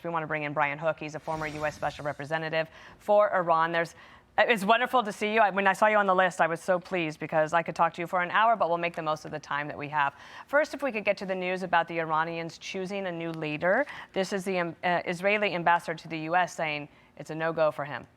We want to bring in Brian Hook. He's a former U.S. Special Representative for Iran. It's wonderful to see you. When I saw you on the list, I was so pleased because I could talk to you for an hour, but we'll make the most of the time that we have. First, if we could get to the news about the Iranians choosing a new leader. This is the Israeli ambassador to the U.S. saying it's a no-go for him.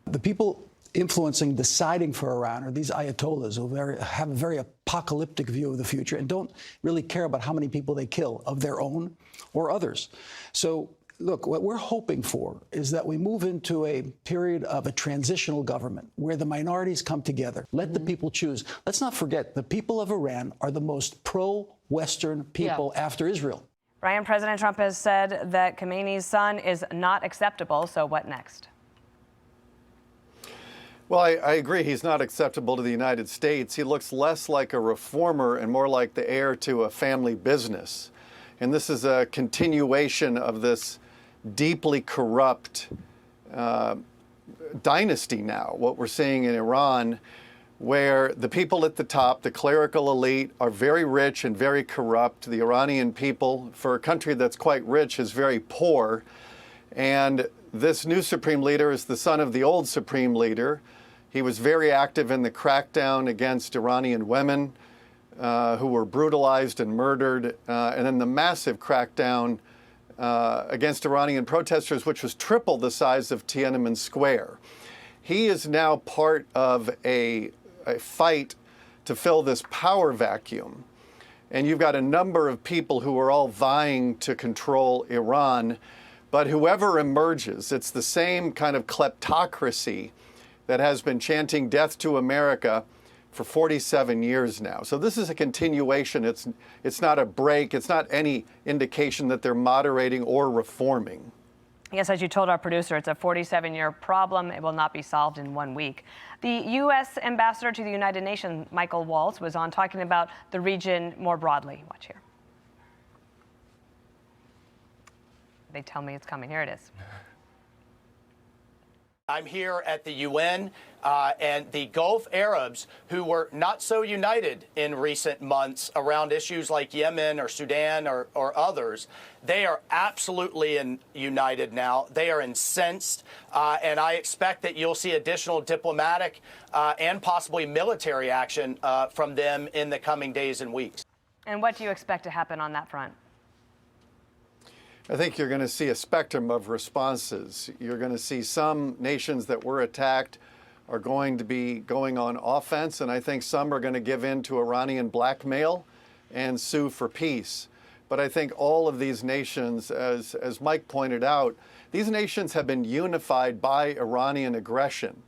The people influencing, deciding for Iran are these ayatollahs who have a very apocalyptic view of the future and don't really care about how many people they kill, of their own or others. So, look, what we're hoping for is that we move into a period of a transitional government where the minorities come together. Let the people choose. Let's not forget, the people of Iran are the most pro-Western people after Israel. Brian, President Trump has said that Khamenei's son is not acceptable. So what next? Well, I agree he's not acceptable to the United States. He looks less like a reformer and more like the heir to a family business. And this is a continuation of this deeply corrupt dynasty now, what we're seeing in Iran, where the people at the top, the clerical elite, are very rich and very corrupt. The Iranian people, for a country that's quite rich, is very poor. And this new supreme leader is the son of the old supreme leader. He was very active in the crackdown against Iranian women who were brutalized and murdered, and then the massive crackdown against Iranian protesters, which was triple the size of Tiananmen Square. He is now part of a fight to fill this power vacuum. And you've got a number of people who are all vying to control Iran. But whoever emerges, it's the same kind of kleptocracy that has been chanting death to America for 47 years now. So this is a continuation. It's not a break. It's not any indication that they're moderating or reforming. Yes, as you told our producer, it's a 47-year problem. It will not be solved in 1 week. The U.S. ambassador to the United Nations, Michael Waltz, was on talking about the region more broadly. Watch here. They tell me it's coming. Here it is. I'm here at the UN, and the Gulf Arabs, who were not so united in recent months around issues like Yemen or Sudan or others, they are absolutely united now. They are incensed, and I expect that you'll see additional diplomatic and possibly military action from them in the coming days and weeks. And what do you expect to happen on that front? I think you're going to see a spectrum of responses. You're going to see some nations that were attacked are going to be going on offense, and I think some are going to give in to Iranian blackmail and sue for peace. But I think all of these nations, as Mike pointed out, these nations have been unified by Iranian aggression,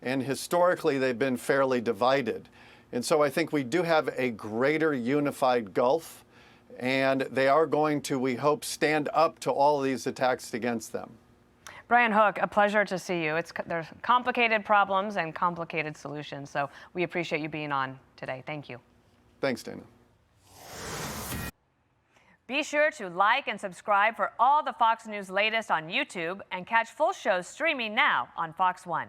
and historically they've been fairly divided. And so I think we do have a greater unified Gulf, and they are going to, we hope, stand up to all of these attacks against them. Brian Hook, a pleasure to see you. There's complicated problems and complicated solutions, so we appreciate you being on today. Thank you. Thanks, Dana. Be sure to like and subscribe for all the Fox News latest on YouTube and catch full shows streaming now on Fox One.